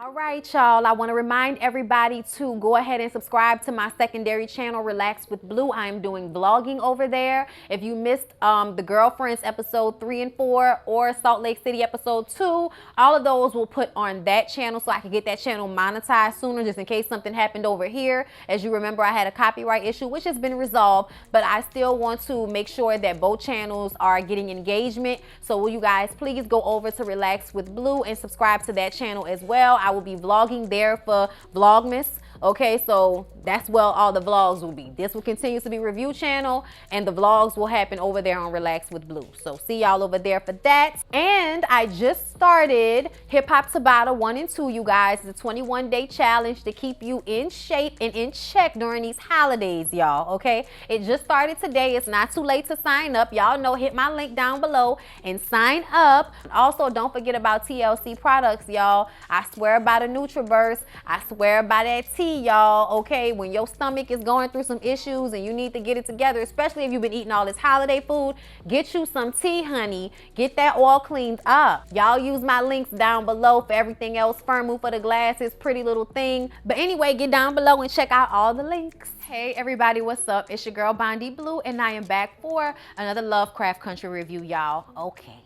All right, y'all. I want to remind everybody to go ahead and subscribe to my secondary channel, Relax with Blue. I am doing vlogging over there. If you missed the Girlfriends episode 3 and 4 or Salt Lake City episode 2, all of those will put on that channel so I can get that channel monetized sooner, just in case something happened over here. As you remember, I had a copyright issue, which has been resolved, but I still want to make sure that both channels are getting engagement. So will you guys please go over to Relax with Blue and subscribe to that channel as well. I will be vlogging there for Vlogmas. Okay, so that's where all the vlogs will be. This will continue to be review channel, and the vlogs will happen over there on Relax with Blue. So see y'all over there for that. And I just started Hip Hop Tabata 1 and 2, you guys. The 21-day challenge to keep you in shape and in check during these holidays, y'all. Okay, it just started today. It's not too late to sign up. Y'all know, hit my link down below and sign up. Also, don't forget about TLC products, y'all. I swear by the Nutriverse. I swear by that tea, y'all. Okay, when your stomach is going through some issues and you need to get it together, especially if you've been eating all this holiday food, get you some tea, honey. Get that all cleaned up. Y'all use my links down below for everything else. Firmu for the glasses, Pretty Little Thing. But anyway, get down below and check out all the links. Hey everybody, what's up? It's your girl Bondy Blue, and I am back for another Lovecraft country review, y'all. Okay,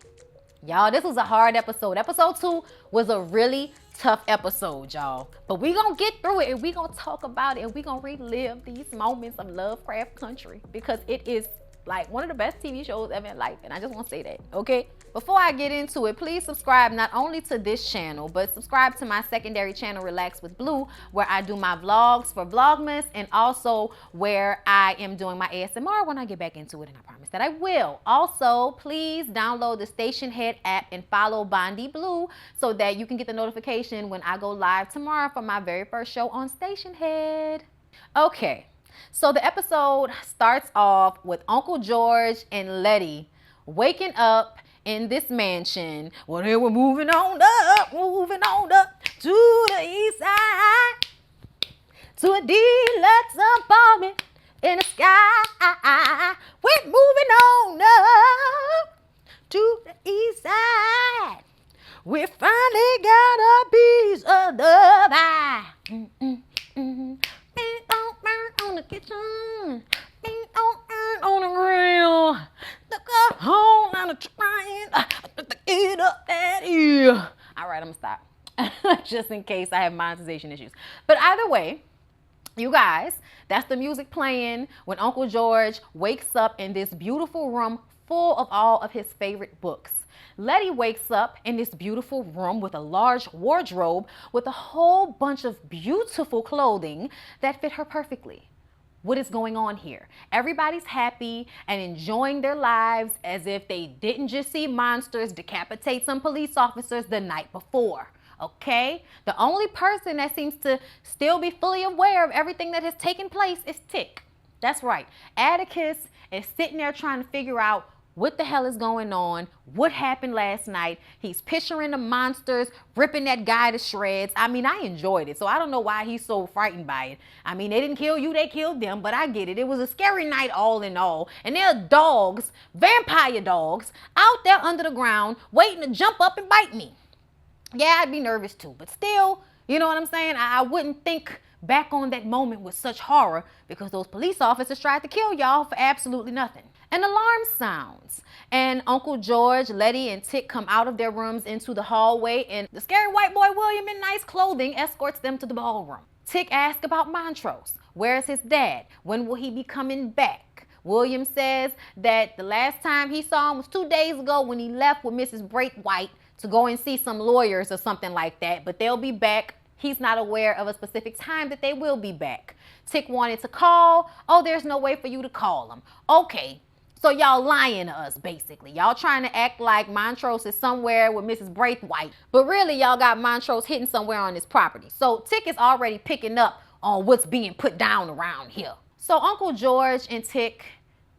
y'all, this was a hard episode. Episode 2 was a really tough episode, y'all, but we gonna get through it, and we gonna talk about it, and we gonna relive these moments of Lovecraft country, because it is like one of the best TV shows ever in life, and I just want to say that. Okay, before I get into it, please subscribe not only to this channel, but subscribe to my secondary channel, Relax with Blue, where I do my vlogs for Vlogmas, and also where I am doing my ASMR when I get back into it, and I promise that I will. Also, please download the Station Head app and follow Bondy Blue so that you can get the notification when I go live tomorrow for my very first show on Station Head. Okay, so the episode starts off with Uncle George and Letty waking up in this mansion. Well, they were moving on up to the east side, to a deluxe apartment in the sky. We're moving on up to the east side. We finally got a piece of the pie. On the kitchen, on the grill. Look up home, I'm trying to get up that hill. All right, I'm gonna stop, just in case I have monetization issues. But either way, you guys, that's the music playing when Uncle George wakes up in this beautiful room full of all of his favorite books. Letty wakes up in this beautiful room with a large wardrobe with a whole bunch of beautiful clothing that fit her perfectly. What is going on here? Everybody's happy and enjoying their lives as if they didn't just see monsters decapitate some police officers the night before. Okay? The only person that seems to still be fully aware of everything that has taken place is Tick. That's right. Atticus is sitting there trying to figure out what the hell is going on? What happened last night? He's picturing the monsters, ripping that guy to shreds. I mean, I enjoyed it, so I don't know why he's so frightened by it. I mean, they didn't kill you, they killed them, but I get it. It was a scary night all in all. And there are dogs, vampire dogs, out there under the ground waiting to jump up and bite me. Yeah, I'd be nervous too, but still, you know what I'm saying? I wouldn't think back on that moment with such horror, because those police officers tried to kill y'all for absolutely nothing. An alarm sounds, and Uncle George, Letty, and Tick come out of their rooms into the hallway, and the scary white boy William in nice clothing escorts them to the ballroom. Tick asks about Montrose. Where's his dad? When will he be coming back? William says that the last time he saw him was 2 days ago when he left with Mrs. Breakwhite to go and see some lawyers or something like that, but they'll be back. He's not aware of a specific time that they will be back. Tick wanted to call. Oh, there's no way for you to call him. Okay. So y'all lying to us, basically. Y'all trying to act like Montrose is somewhere with Mrs. Braithwaite, but really y'all got Montrose hidden somewhere on his property. So Tick is already picking up on what's being put down around here. So Uncle George and Tick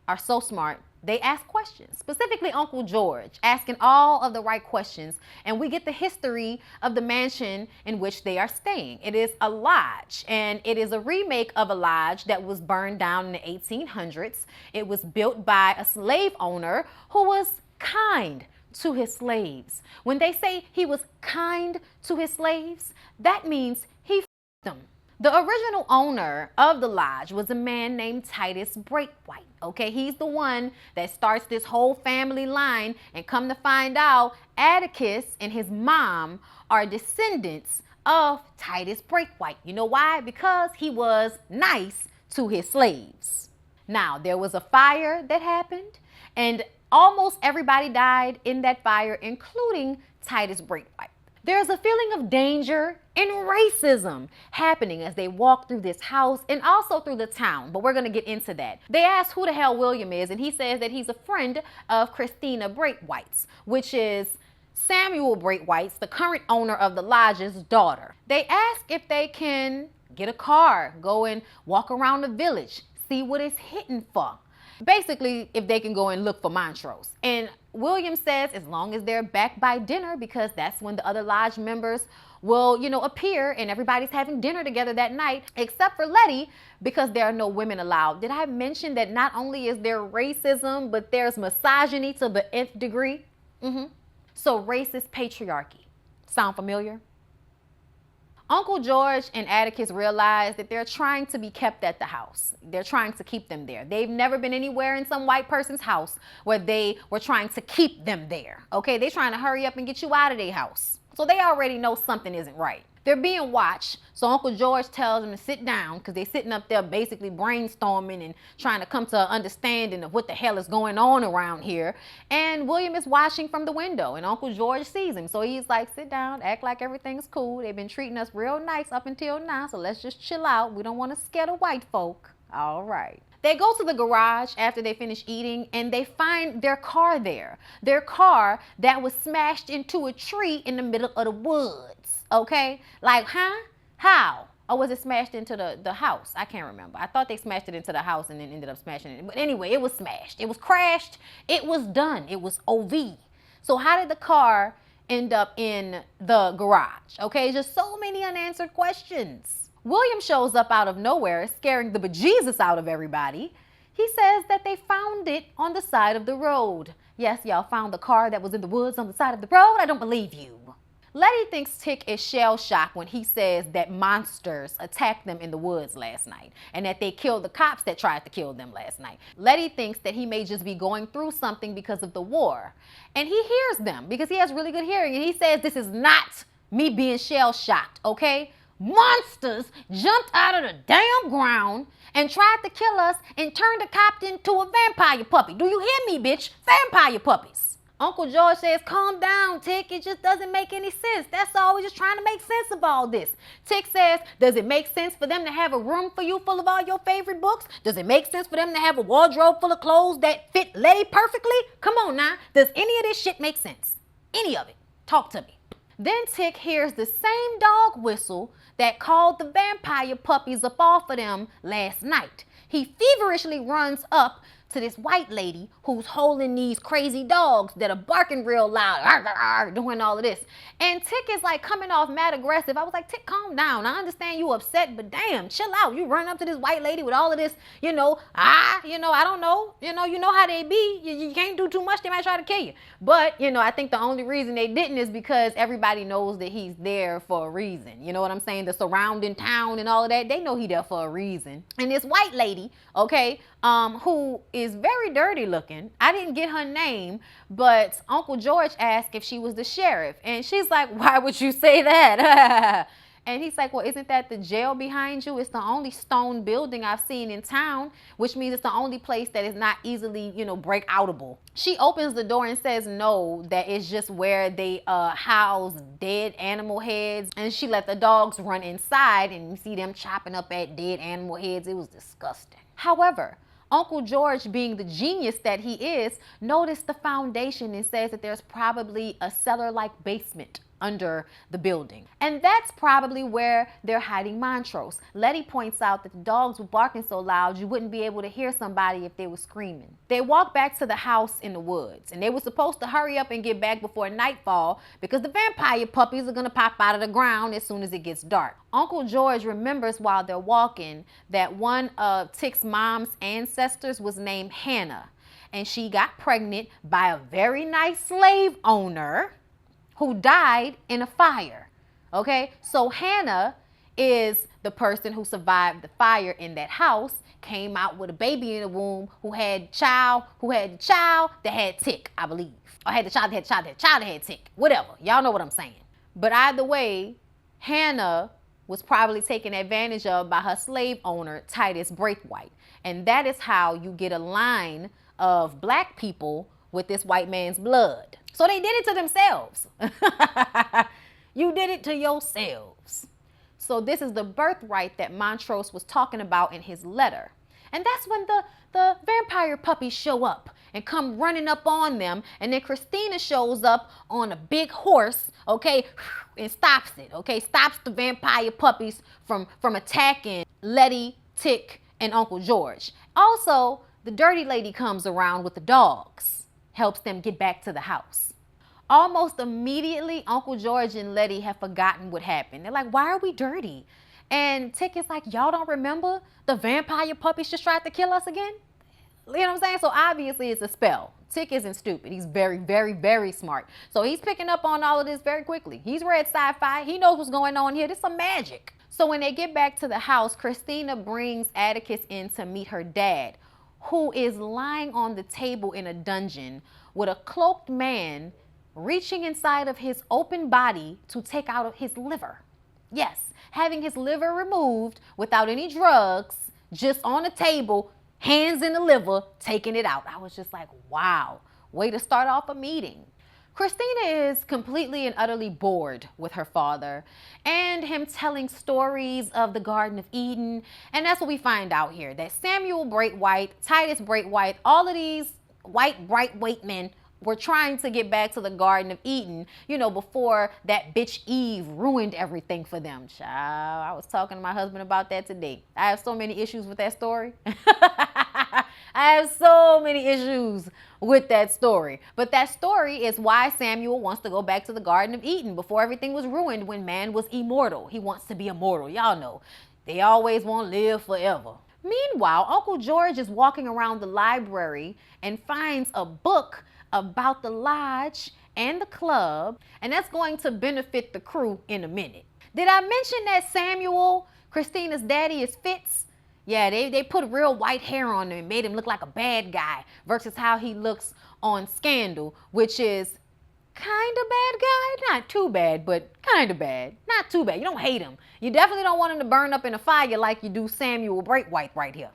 are so smart. They ask questions, specifically Uncle George, asking all of the right questions, and we get the history of the mansion in which they are staying. It is a lodge, and it is a remake of a lodge that was burned down in the 1800s. It was built by a slave owner who was kind to his slaves. When they say he was kind to his slaves, that means he f***ed them. The original owner of the lodge was a man named Titus Breakwhite. Okay, he's the one that starts this whole family line, and come to find out, Atticus and his mom are descendants of Titus Breakwhite. You know why? Because he was nice to his slaves. Now, there was a fire that happened, and almost everybody died in that fire, including Titus Breakwhite. There's a feeling of danger and racism happening as they walk through this house and also through the town, but we're going to get into that. They ask who the hell William is, and he says that he's a friend of Christina Breakwhite's, which is Samuel Breakwhite's, the current owner of the lodge's daughter. They ask if they can get a car, go and walk around the village, see what it's hitting for. Basically, if they can go and look for Montrose. And William says as long as they're back by dinner, because that's when the other lodge members will, appear, and everybody's having dinner together that night, except for Letty, because there are no women allowed. Did I mention that not only is there racism, but there's misogyny to the nth degree? So racist patriarchy. Sound familiar? Uncle George and Atticus realize that they're trying to be kept at the house. They're trying to keep them there. They've never been anywhere in some white person's house where they were trying to keep them there. Okay, they're trying to hurry up and get you out of their house. So they already know something isn't right. They're being watched, so Uncle George tells them to sit down, because they're sitting up there basically brainstorming and trying to come to an understanding of what the hell is going on around here. And William is watching from the window, and Uncle George sees him. So he's like, sit down, act like everything's cool. They've been treating us real nice up until now, so let's just chill out. We don't want to scare the white folk. All right. They go to the garage after they finish eating, and they find their car there. Their car that was smashed into a tree in the middle of the woods. Okay? Like, huh? How? Or was it smashed into the house? I can't remember. I thought they smashed it into the house and then ended up smashing it. But anyway, it was smashed. It was crashed. It was done. It was OV. So how did the car end up in the garage? Okay? Just so many unanswered questions. William shows up out of nowhere, scaring the bejesus out of everybody. He says that they found it on the side of the road. Yes, y'all found the car that was in the woods on the side of the road? I don't believe you. Letty thinks Tick is shell-shocked when he says that monsters attacked them in the woods last night and that they killed the cops that tried to kill them last night. Letty thinks that he may just be going through something because of the war. And he hears them because he has really good hearing. And he says, this is not me being shell-shocked, okay? Monsters jumped out of the damn ground and tried to kill us and turned the cop into a vampire puppy. Do you hear me, bitch? Vampire puppies. Uncle George says, calm down, Tick. It just doesn't make any sense. That's all. We're just trying to make sense of all this. Tick says, does it make sense for them to have a room for you full of all your favorite books? Does it make sense for them to have a wardrobe full of clothes that fit Letty perfectly? Come on now. Does any of this shit make sense? Any of it? Talk to me. Then Tick hears the same dog whistle that called the vampire puppies up off of them last night. He feverishly runs up to this white lady who's holding these crazy dogs that are barking real loud, arr, arr, arr, doing all of this. And Tick is like coming off mad aggressive. I was like, Tick, calm down. I understand you upset, but damn, chill out. You run up to this white lady with all of this, I don't know. You know how they be. You can't do too much. They might try to kill you. But, I think the only reason they didn't is because everybody knows that he's there for a reason. You know what I'm saying? The surrounding town and all of that, they know he there for a reason. And this white lady, okay, who is very dirty looking. I didn't get her name, but Uncle George asked if she was the sheriff. And she's like, why would you say that? And he's like, well, isn't that the jail behind you? It's the only stone building I've seen in town, which means it's the only place that is not easily, break outable. She opens the door and says no, that it's just where they house dead animal heads. And she let the dogs run inside and you see them chopping up at dead animal heads. It was disgusting. However, Uncle George, being the genius that he is, noticed the foundation and says that there's probably a cellar-like basement under the building. And that's probably where they're hiding Montrose. Letty points out that the dogs were barking so loud you wouldn't be able to hear somebody if they were screaming. They walk back to the house in the woods, and they were supposed to hurry up and get back before nightfall because the vampire puppies are gonna pop out of the ground as soon as it gets dark. Uncle George remembers while they're walking that one of Tick's mom's ancestors was named Hannah. and she got pregnant by a very nice slave owner who died in a fire. Okay, so Hannah is the person who survived the fire in that house, came out with a baby in the womb who had the child that had tick, I believe. Or had the child that had tick. Whatever. Y'all know what I'm saying. But either way, Hannah was probably taken advantage of by her slave owner, Titus Breakwhite. And that is how you get a line of black people with this white man's blood. So they did it to themselves. You did it to yourselves. So this is the birthright that Montrose was talking about in his letter. And that's when the vampire puppies show up and come running up on them. And then Christina shows up on a big horse, okay, and stops it, okay, stops the vampire puppies from attacking Letty, Tick, and Uncle George. Also, the dirty lady comes around with the dogs, helps them get back to the house. Almost immediately, Uncle George and Letty have forgotten what happened. They're like, why are we dirty? And Tick is like, y'all don't remember the vampire puppies just tried to kill us again? You know what I'm saying? So obviously it's a spell. Tick isn't stupid. He's very, very, very smart. So he's picking up on all of this very quickly. He's read sci-fi. He knows what's going on here. This is some magic. So when they get back to the house, Christina brings Atticus in to meet her dad, who is lying on the table in a dungeon with a cloaked man reaching inside of his open body to take out his liver. Yes, having his liver removed without any drugs, just on the table, hands in the liver, taking it out. I was just like, wow, way to start off a meeting. Christina is completely and utterly bored with her father and him telling stories of the Garden of Eden. And that's what we find out here, that Samuel Breakwhite, Titus Breakwhite, all of these white, bright, white men were trying to get back to the Garden of Eden, you know, before that bitch Eve ruined everything for them. Child, I was talking to my husband about that today. I have so many issues with that story. I have so many issues with that story. But that story is why Samuel wants to go back to the Garden of Eden before everything was ruined when man was immortal. He wants to be immortal. Y'all know, they always want to live forever. Meanwhile, Uncle George is walking around the library and finds a book about the lodge and the club, and that's going to benefit the crew in a minute. Did I mention that Samuel, Christina's daddy, is Fitz? Yeah, they put real white hair on him and made him look like a bad guy versus how he looks on Scandal, which is kind of bad guy. Not too bad, but kind of bad. Not too bad. You don't hate him. You definitely don't want him to burn up in a fire like you do Samuel Breakwhite right here.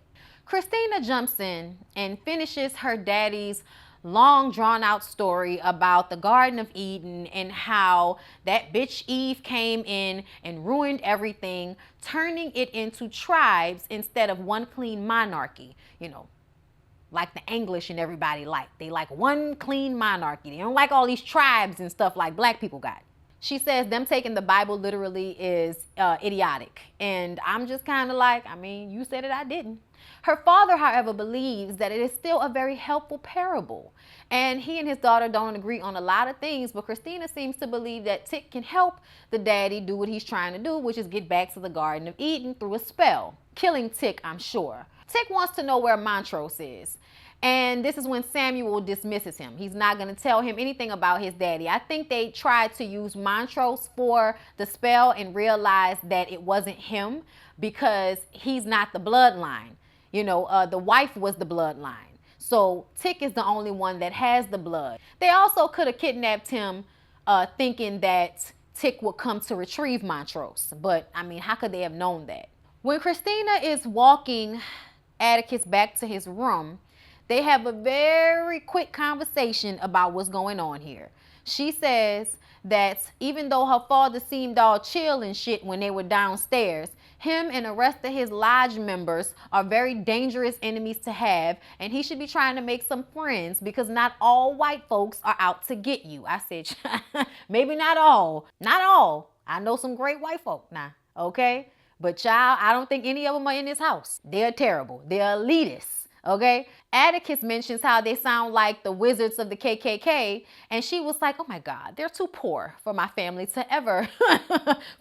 Christina jumps in and finishes her daddy's long drawn out story about the Garden of Eden and how that bitch Eve came in and ruined everything, turning it into tribes instead of one clean monarchy, you know, like the English and everybody like. They like one clean monarchy. They don't like all these tribes and stuff like black people got. She says them taking the Bible literally is idiotic. And I'm just kind of like, I mean, you said it, I didn't. Her father, however, believes that it is still a very helpful parable. And he and his daughter don't agree on a lot of things, but Christina seems to believe that Tick can help the daddy do what he's trying to do, which is get back to the Garden of Eden through a spell. Killing Tick, I'm sure. Tick wants to know where Montrose is. And this is when Samuel dismisses him. He's not going to tell him anything about his daddy. I think they tried to use Montrose for the spell and realized that it wasn't him because he's not the bloodline. You know, the wife was the bloodline. So Tick is the only one that has the blood. They also could have kidnapped him thinking that Tick would come to retrieve Montrose. But, I mean, how could they have known that? When Christina is walking Atticus back to his room, they have a very quick conversation about what's going on here. She says that even though her father seemed all chill and shit when they were downstairs, him and the rest of his lodge members are very dangerous enemies to have, and he should be trying to make some friends because not all white folks are out to get you. I said, maybe not all. Not all. I know some great white folk now, okay? But child, I don't think any of them are in this house. They're terrible. They're elitists. Okay, Atticus mentions how they sound like the wizards of the KKK, and she was like, oh my God, they're too poor for my family to ever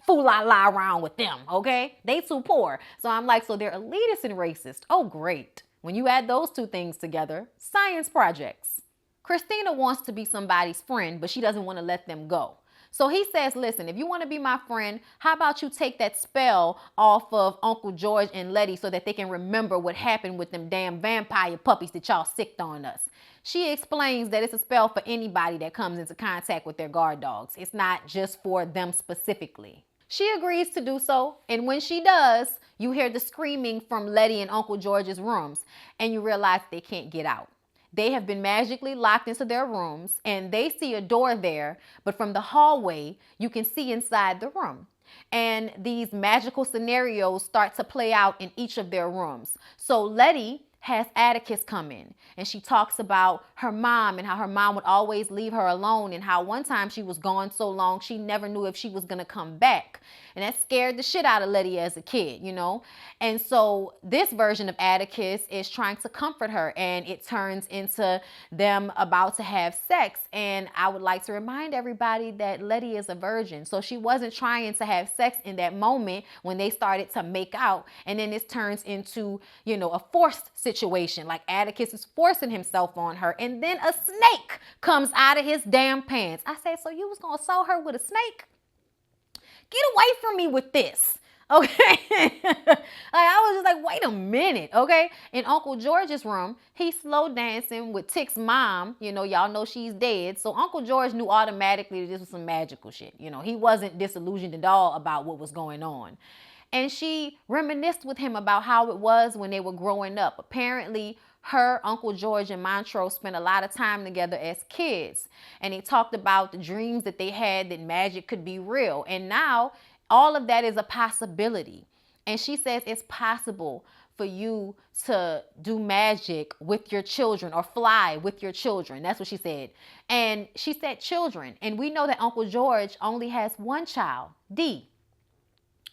fool-la-la around with them, okay? They too poor. So I'm like, so they're elitist and racist. Oh, great. When you add those two things together, science projects. Christina wants to be somebody's friend, but she doesn't want to let them go. So he says, listen, if you want to be my friend, how about you take that spell off of Uncle George and Letty so that they can remember what happened with them damn vampire puppies that y'all sicked on us. She explains that it's a spell for anybody that comes into contact with their guard dogs. It's not just for them specifically. She agrees to do so, and when she does, you hear the screaming from Letty and Uncle George's rooms, and you realize they can't get out. They have been magically locked into their rooms, and they see a door there, but from the hallway, you can see inside the room. And these magical scenarios start to play out in each of their rooms. So Letty has Atticus come in, and she talks about her mom and how her mom would always leave her alone, and how one time she was gone so long she never knew if she was gonna come back. And that scared the shit out of Letty as a kid, you know? And so this version of Atticus is trying to comfort her, and it turns into them about to have sex. And I would like to remind everybody that Letty is a virgin. So she wasn't trying to have sex in that moment when they started to make out. And then this turns into, you know, a forced situation. Like Atticus is forcing himself on her. And then a snake comes out of his damn pants. I said, so you was going to sew her with a snake? Get away from me with this. Okay. I was just like, wait a minute. Okay. In Uncle George's room, he's slow dancing with Tick's mom. You know, y'all know she's dead. So Uncle George knew automatically that this was some magical shit. You know, he wasn't disillusioned at all about what was going on. And she reminisced with him about how it was when they were growing up. Apparently, her, Uncle George, and Montrose spent a lot of time together as kids. And they talked about the dreams that they had that magic could be real. And now all of that is a possibility. And she says it's possible for you to do magic with your children or fly with your children. That's what she said. And she said children. And we know that Uncle George only has one child, D.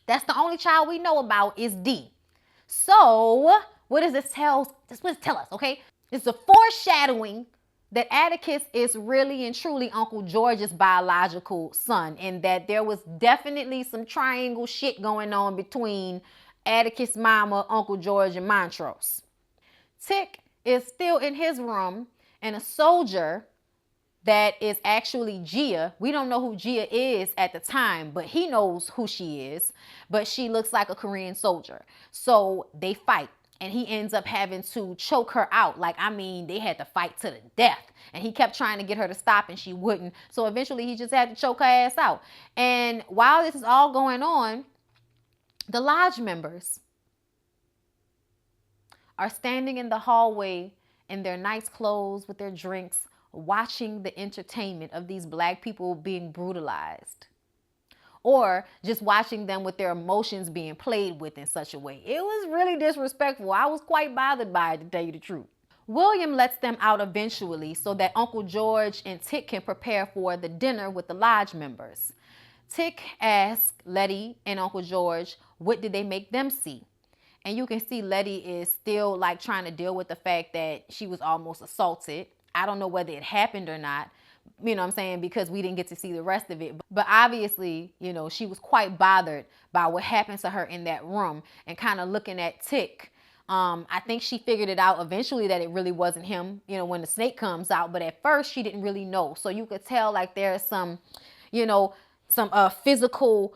That's the only child we know about is D. So what does this tell? This what tell us, okay? It's a foreshadowing that Atticus is really and truly Uncle George's biological son, and that there was definitely some triangle shit going on between Atticus' mama, Uncle George, and Montrose. Tick is still in his room, and a soldier that is actually Gia. We don't know who Gia is at the time, but he knows who she is. But she looks like a Korean soldier. So they fight, and he ends up having to choke her out. Like, I mean, they had to fight to the death. And he kept trying to get her to stop, and she wouldn't. So eventually he just had to choke her ass out. And while this is all going on, the lodge members are standing in the hallway in their nice clothes with their drinks, watching the entertainment of these black people being brutalized, or just watching them with their emotions being played with in such a way. It was really disrespectful. I was quite bothered by it, to tell you the truth. William lets them out eventually so that Uncle George and Tick can prepare for the dinner with the lodge members. Tick asks Letty and Uncle George, what did they make them see? And you can see Letty is still like trying to deal with the fact that she was almost assaulted. I don't know whether it happened or not, you know what I'm saying, because we didn't get to see the rest of it. But obviously, you know, she was quite bothered by what happened to her in that room, and kind of looking at Tick. I think she figured it out eventually that it really wasn't him, you know, when the snake comes out. But at first she didn't really know. So you could tell like there's some, you know, some physical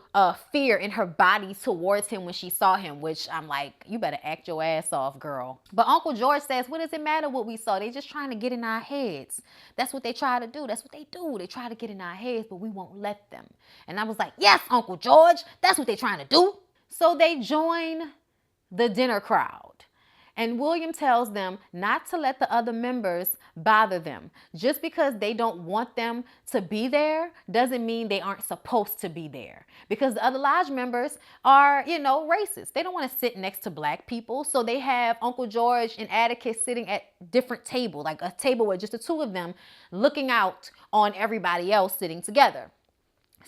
fear in her body towards him when she saw him, which I'm like, you better act your ass off, girl. But Uncle George says, what does it matter what we saw? They just trying to get in our heads. That's what they try to do. That's what they do. They try to get in our heads, but we won't let them. And I was like, yes, Uncle George, that's what they trying to do. So they join the dinner crowd. And William tells them not to let the other members bother them. Just because they don't want them to be there doesn't mean they aren't supposed to be there. Because the other lodge members are, you know, racist. They don't want to sit next to black people. So they have Uncle George and Atticus sitting at different tables, like a table with just the two of them looking out on everybody else sitting together.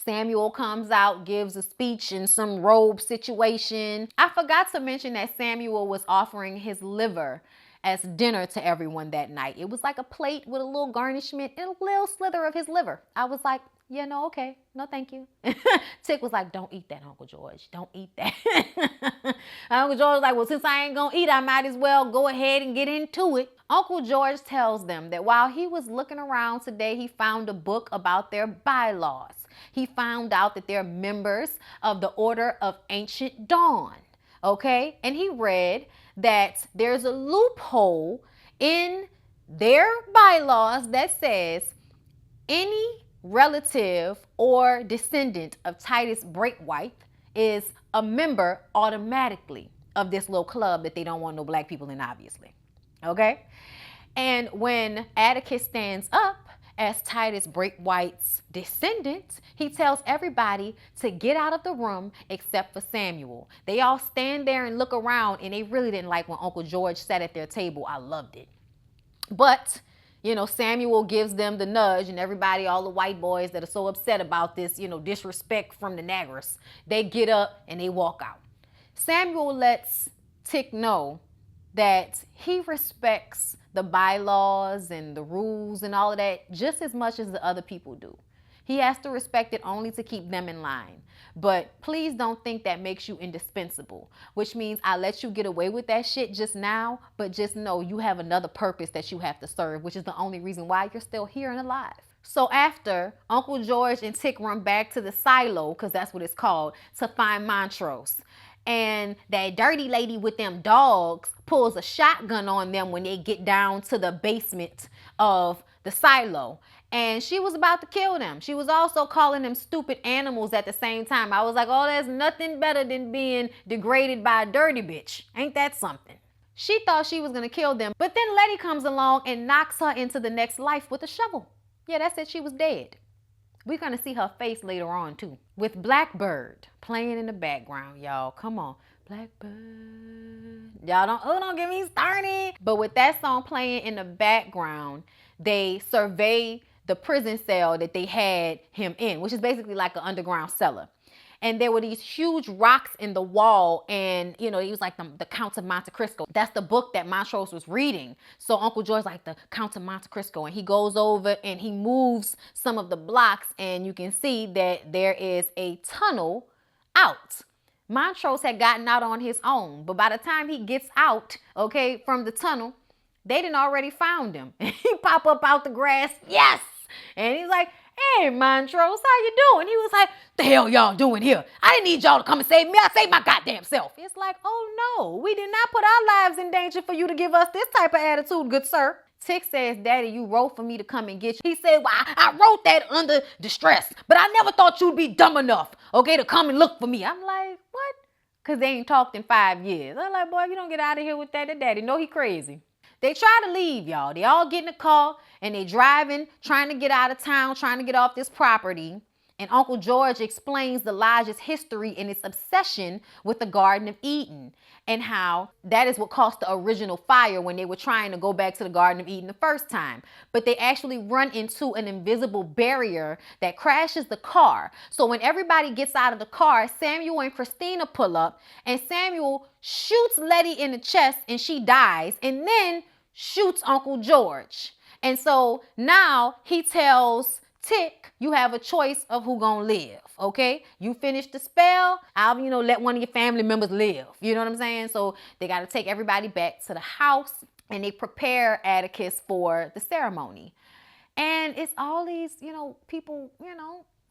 Samuel comes out, gives a speech in some robe situation. I forgot to mention that Samuel was offering his liver as dinner to everyone that night. It was like a plate with a little garnishment and a little slither of his liver. I was like, yeah, no, okay. No, thank you. Tick was like, don't eat that, Uncle George. Don't eat that. Uncle George was like, well, since I ain't gonna eat, I might as well go ahead and get into it. Uncle George tells them that while he was looking around today, he found a book about their bylaws. He found out that they're members of the Order of Ancient Dawn, okay? And he read that there's a loophole in their bylaws that says any relative or descendant of Titus Breakwhite is a member automatically of this little club that they don't want no black people in, obviously, okay? And when Atticus stands up as Titus Breakwhite's descendant, he tells everybody to get out of the room except for Samuel. They all stand there and look around, and they really didn't like when Uncle George sat at their table. I loved it. But, you know, Samuel gives them the nudge, and everybody, all the white boys that are so upset about this, you know, disrespect from the Negress, they get up and they walk out. Samuel lets Tick know that he respects the bylaws and the rules and all of that just as much as the other people do. He has to respect it only to keep them in line. But please don't think that makes you indispensable, which means I let you get away with that shit just now, but just know you have another purpose that you have to serve, which is the only reason why you're still here and alive. So after Uncle George and Tick run back to the silo, because that's what it's called, to find Montrose, and that dirty lady with them dogs pulls a shotgun on them when they get down to the basement of the silo. And she was about to kill them. She was also calling them stupid animals at the same time. I was like, oh, there's nothing better than being degraded by a dirty bitch. Ain't that something? She thought she was going to kill them. But then Letty comes along and knocks her into the next life with a shovel. Yeah, that's it. She was dead. We're going to see her face later on, too. With Blackbird playing in the background, y'all. Come on. Blackbird. Y'all don't get me started. But with that song playing in the background, they survey the prison cell that they had him in, which is basically like an underground cellar. And there were these huge rocks in the wall, and, you know, he was like the Count of Monte Cristo. That's the book that Montrose was reading. So Uncle George like the Count of Monte Cristo, and he goes over and he moves some of the blocks, and you can see that there is a tunnel out. Montrose had gotten out on his own, but by the time he gets out, okay, from the tunnel, they done already found him. He pop up out the grass, yes! And he's like, hey, Montrose, how you doing? He was like, the hell y'all doing here? I didn't need y'all to come and save me. I saved my goddamn self. It's like, oh no, we did not put our lives in danger for you to give us this type of attitude, good sir. Tick says, Daddy, you wrote for me to come and get you. He said, well, I wrote that under distress, but I never thought you'd be dumb enough, okay, to come and look for me. I'm like, what? Because they ain't talked in 5 years. I'm like, boy, if you don't get out of here with that, Daddy know he crazy. They try to leave, y'all. They all get in the car and they driving, trying to get out of town, trying to get off this property. And Uncle George explains the lodge's history and its obsession with the Garden of Eden and how that is what caused the original fire when they were trying to go back to the Garden of Eden the first time. But they actually run into an invisible barrier that crashes the car. So when everybody gets out of the car, Samuel and Christina pull up, and Samuel shoots Letty in the chest and she dies, and then shoots Uncle George. And so now he tells Tick, you have a choice of who gonna live, okay? You finish the spell, I'll, let one of your family members live. You know what I'm saying? So they got to take everybody back to the house, and they prepare Atticus for the ceremony. And it's all these, people,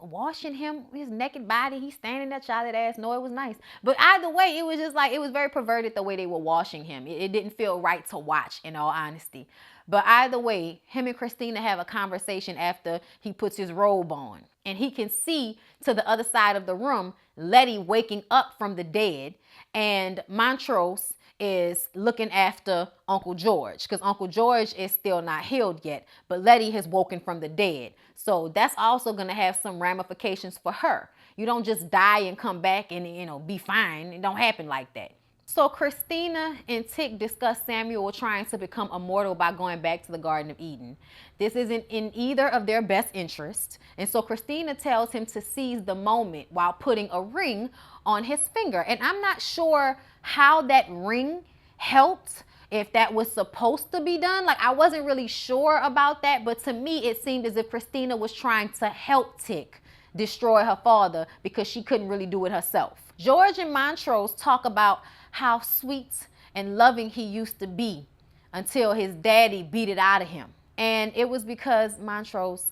washing him, his naked body. He's standing there, child that ass. No, it was nice. But either way, it was just like, it was very perverted the way they were washing him. It didn't feel right to watch, in all honesty. But either way, him and Christina have a conversation after he puts his robe on. And he can see to the other side of the room, Letty waking up from the dead. And Montrose is looking after Uncle George, because Uncle George is still not healed yet. But Letty has woken from the dead. So that's also going to have some ramifications for her. You don't just die and come back and, be fine. It don't happen like that. So Christina and Tick discuss Samuel trying to become immortal by going back to the Garden of Eden. This isn't in either of their best interest. And so Christina tells him to seize the moment while putting a ring on his finger. And I'm not sure how that ring helped, if that was supposed to be done. Like, I wasn't really sure about that, but to me, it seemed as if Christina was trying to help Tick destroy her father because she couldn't really do it herself. George and Montrose talk about how sweet and loving he used to be until his daddy beat it out of him. And it was because Montrose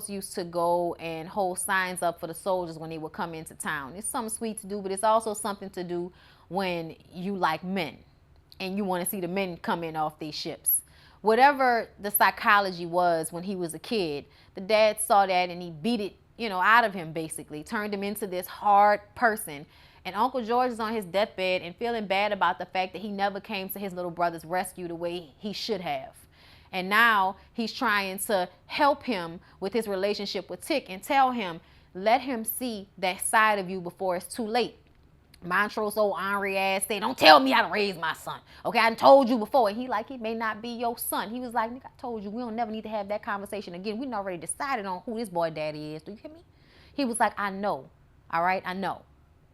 used to go and hold signs up for the soldiers when they would come into town. It's something sweet to do, but it's also something to do when you like men and you want to see the men come in off these ships. Whatever the psychology was when he was a kid, the dad saw that and he beat it, out of him, basically, turned him into this hard person. And Uncle George is on his deathbed and feeling bad about the fact that he never came to his little brother's rescue the way he should have. And now he's trying to help him with his relationship with Tick and tell him, let him see that side of you before it's too late. Montrose old ornery ass said, don't tell me how to raise my son. Okay, I done told you before. And he may not be your son. He was like, nigga, I told you, we don't never need to have that conversation again. We done already decided on who this boy daddy is. Do you hear me? He was like, I know. All right, I know.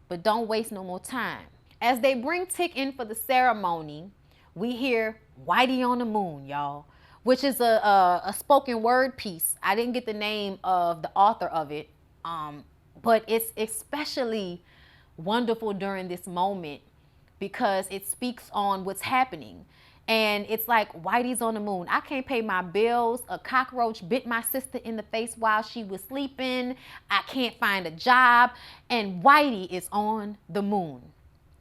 But don't waste no more time. As they bring Tick in for the ceremony, we hear Whitey on the Moon, y'all, which is a spoken word piece. I didn't get the name of the author of it, but it's especially wonderful during this moment because it speaks on what's happening. And it's like, Whitey's on the moon. I can't pay my bills. A cockroach bit my sister in the face while she was sleeping. I can't find a job. And Whitey is on the moon.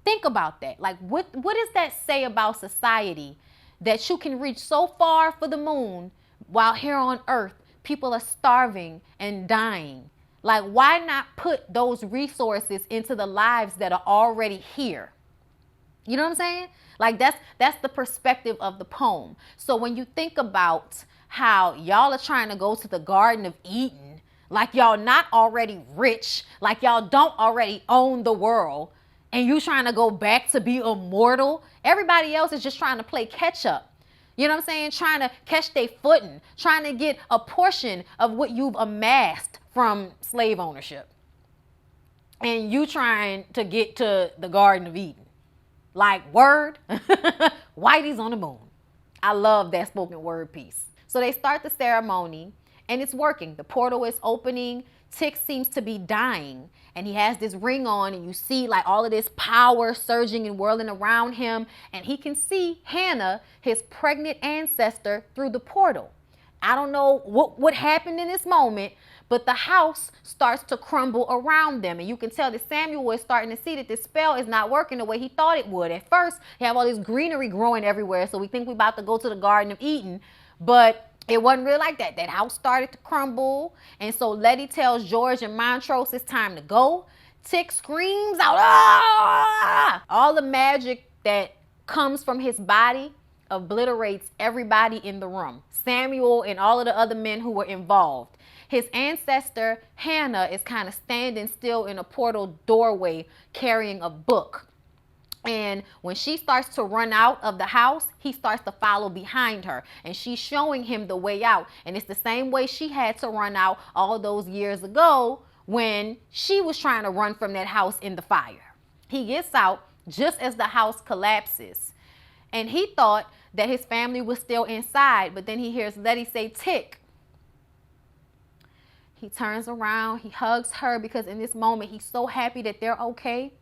Think about that. Like, what does that say about society that you can reach so far for the moon while here on earth people are starving and dying? Like, why not put those resources into the lives that are already here? You know what I'm saying? Like, that's the perspective of the poem. So when you think about how y'all are trying to go to the Garden of Eden, like y'all not already rich, like y'all don't already own the world, and you trying to go back to be immortal, everybody else is just trying to play catch up. You know what I'm saying? Trying to catch their footing, trying to get a portion of what you've amassed from slave ownership. And you trying to get to the Garden of Eden. Like, word, Whitey's on the moon. I love that spoken word piece. So they start the ceremony and it's working. The portal is opening. Tick seems to be dying and he has this ring on and you see like all of this power surging and whirling around him. And he can see Hannah, his pregnant ancestor, through the portal. I don't know what happened in this moment, but the house starts to crumble around them. And you can tell that Samuel is starting to see that this spell is not working the way he thought it would. At first, he have all this greenery growing everywhere, so we think we're about to go to the Garden of Eden. But it wasn't really like that. That house started to crumble. And so Letty tells George and Montrose it's time to go. Tick screams out, ah! All the magic that comes from his body obliterates everybody in the room. Samuel and all of the other men who were involved. His ancestor, Hannah, is kind of standing still in a portal doorway carrying a book. And when she starts to run out of the house, he starts to follow behind her. And she's showing him the way out. And it's the same way she had to run out all those years ago when she was trying to run from that house in the fire. He gets out just as the house collapses. And he thought that his family was still inside. But then he hears Letty say, Tick. He turns around. He hugs her because in this moment, he's so happy that they're okay.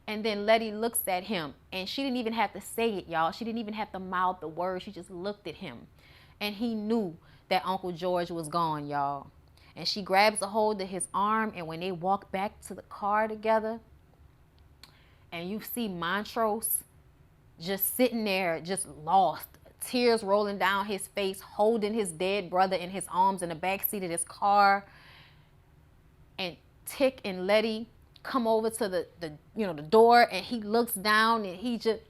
And then Letty looks at him. And she didn't even have to say it, y'all. She didn't even have to mouth the words. She just looked at him. And he knew that Uncle George was gone, y'all. And she grabs a hold of his arm. And when they walk back to the car together, and you see Montrose just sitting there, just lost, tears rolling down his face, holding his dead brother in his arms in the backseat of his car. And Tick and Letty come over to the door, and he looks down and he just,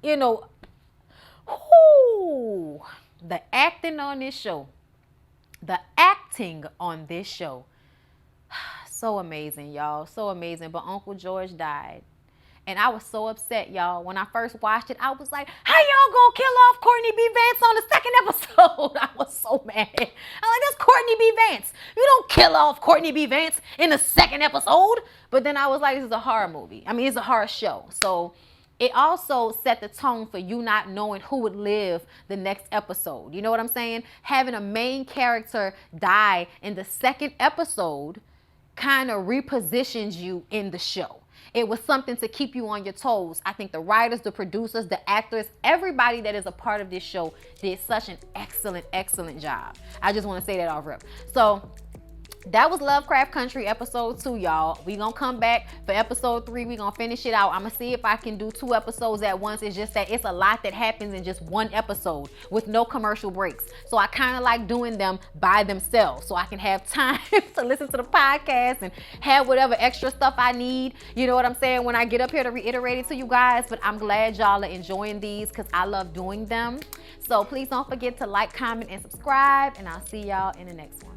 the acting on this show, so amazing, y'all, so amazing. But Uncle George died. And I was so upset, y'all. When I first watched it, I was like, how y'all gonna kill off Courtney B. Vance on the second episode? I was so mad. I'm like, that's Courtney B. Vance. You don't kill off Courtney B. Vance in the second episode. But then I was like, this is a horror movie. I mean, it's a horror show. So it also set the tone for you not knowing who would live the next episode. You know what I'm saying? Having a main character die in the second episode kind of repositions you in the show. It was something to keep you on your toes. I think the writers, the producers, the actors, everybody that is a part of this show did such an excellent, excellent job. I just want to say that off rip. So that was Lovecraft Country episode 2, y'all. We gonna come back for episode 3. We gonna finish it out. I'm gonna see if I can do 2 episodes at once. It's just that it's a lot that happens in just one episode with no commercial breaks. So I kind of like doing them by themselves so I can have time to listen to the podcast and have whatever extra stuff I need. You know what I'm saying? When I get up here to reiterate it to you guys. But I'm glad y'all are enjoying these because I love doing them. So please don't forget to like, comment, and subscribe. And I'll see y'all in the next one.